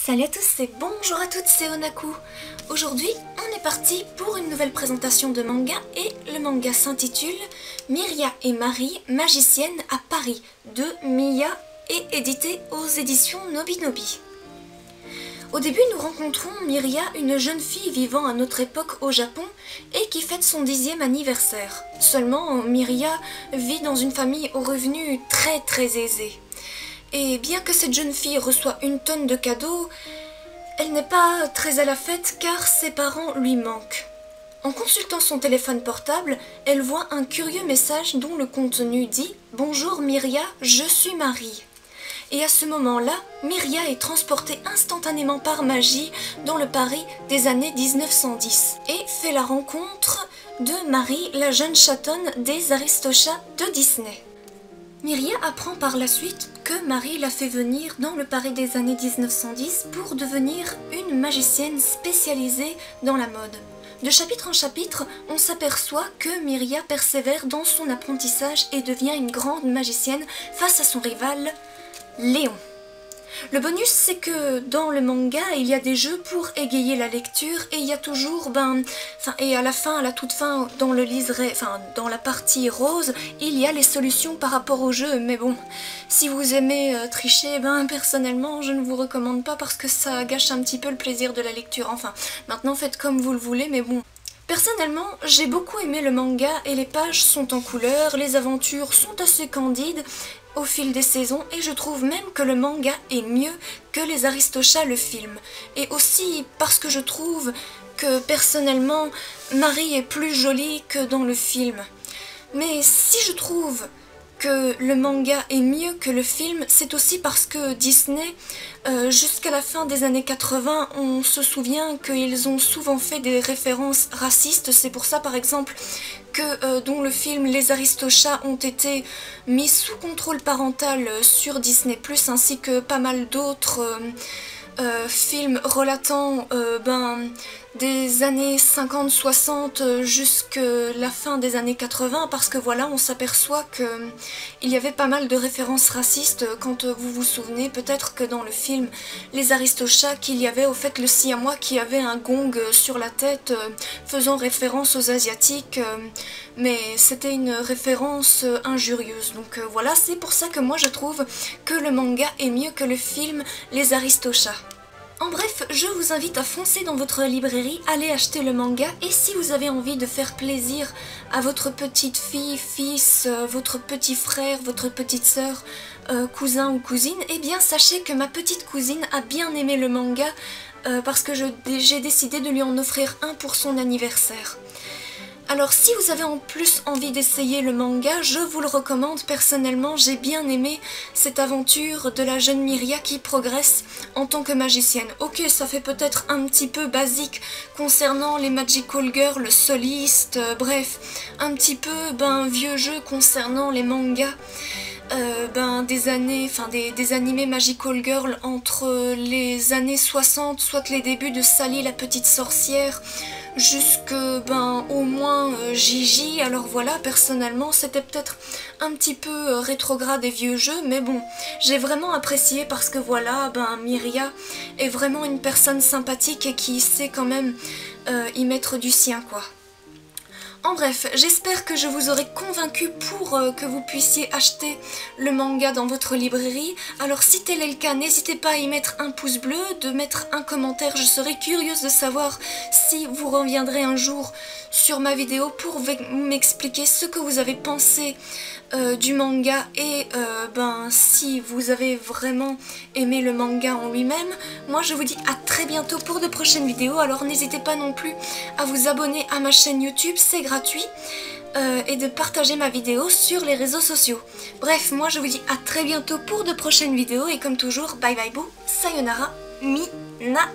Salut à tous et bonjour à toutes, c'est Onaku. Aujourd'hui, on est parti pour une nouvelle présentation de manga et le manga s'intitule Miria et Marie, magicienne à Paris de Miya et édité aux éditions Nobinobi. Au début, nous rencontrons Miria, une jeune fille vivant à notre époque au Japon et qui fête son 10e anniversaire. Seulement, Miria vit dans une famille aux revenus très aisés. Et bien que cette jeune fille reçoit une tonne de cadeaux, elle n'est pas très à la fête car ses parents lui manquent. En consultant son téléphone portable, elle voit un curieux message dont le contenu dit « Bonjour Miria, je suis Marie ». Et à ce moment-là, Miria est transportée instantanément par magie dans le Paris des années 1910 et fait la rencontre de Marie, la jeune chatonne des Aristochats de Disney. Miria apprend par la suite que Marie l'a fait venir dans le Paris des années 1910 pour devenir une magicienne spécialisée dans la mode. De chapitre en chapitre, on s'aperçoit que Miria persévère dans son apprentissage et devient une grande magicienne face à son rival, Léon. Le bonus, c'est que dans le manga, il y a des jeux pour égayer la lecture et il y a toujours, et à la toute fin, dans le liseré, dans la partie rose, il y a les solutions par rapport au jeu. Mais bon, si vous aimez tricher, personnellement, je ne vous recommande pas parce que ça gâche un petit peu le plaisir de la lecture. Enfin, maintenant faites comme vous le voulez, mais bon. Personnellement, j'ai beaucoup aimé le manga et les pages sont en couleur, les aventures sont assez candides au fil des saisons et je trouve même que le manga est mieux que les Aristochats le film. Et aussi parce que je trouve que personnellement, Marie est plus jolie que dans le film. Mais si je trouve que le manga est mieux que le film, c'est aussi parce que Disney, jusqu'à la fin des années 80, on se souvient qu'ils ont souvent fait des références racistes. C'est pour ça par exemple que dans le film les Aristochats ont été mis sous contrôle parental sur Disney+, ainsi que pas mal d'autres films relatant des années 50-60 jusqu'à la fin des années 80, parce que voilà, on s'aperçoit qu'il y avait pas mal de références racistes. Quand vous vous souvenez peut-être que dans le film Les Aristochats, qu'il y avait au fait le siamois qui avait un gong sur la tête faisant référence aux Asiatiques, mais c'était une référence injurieuse. Donc voilà, c'est pour ça que moi je trouve que le manga est mieux que le film Les Aristochats. En bref, je vous invite à foncer dans votre librairie, aller acheter le manga, et si vous avez envie de faire plaisir à votre petite fille, fils, votre petit frère, votre petite sœur, cousin ou cousine, eh bien sachez que ma petite cousine a bien aimé le manga parce que j'ai décidé de lui en offrir un pour son anniversaire. Alors si vous avez en plus envie d'essayer le manga, je vous le recommande. Personnellement, j'ai bien aimé cette aventure de la jeune Miria qui progresse en tant que magicienne. Ok, ça fait peut-être un petit peu basique concernant les Magical Girls solistes, bref, un petit peu vieux jeu concernant les mangas. Des animés Magical Girl entre les années 60, soit les débuts de Sally la petite sorcière, jusque au moins Gigi. Alors voilà, personnellement c'était peut-être un petit peu rétrograde et vieux jeu, mais bon, j'ai vraiment apprécié parce que voilà, Miria est vraiment une personne sympathique et qui sait quand même y mettre du sien, quoi. En bref, j'espère que je vous aurai convaincu pour que vous puissiez acheter le manga dans votre librairie. Alors si tel est le cas, n'hésitez pas à y mettre un pouce bleu, de mettre un commentaire. Je serais curieuse de savoir si vous reviendrez un jour sur ma vidéo pour m'expliquer ce que vous avez pensé du manga et si vous avez vraiment aimé le manga en lui-même. Moi je vous dis à très bientôt pour de prochaines vidéos, alors n'hésitez pas non plus à vous abonner à ma chaîne YouTube, c'est gratuit, et de partager ma vidéo sur les réseaux sociaux. Bref, moi je vous dis à très bientôt pour de prochaines vidéos et comme toujours, bye bye boo, sayonara, minasan.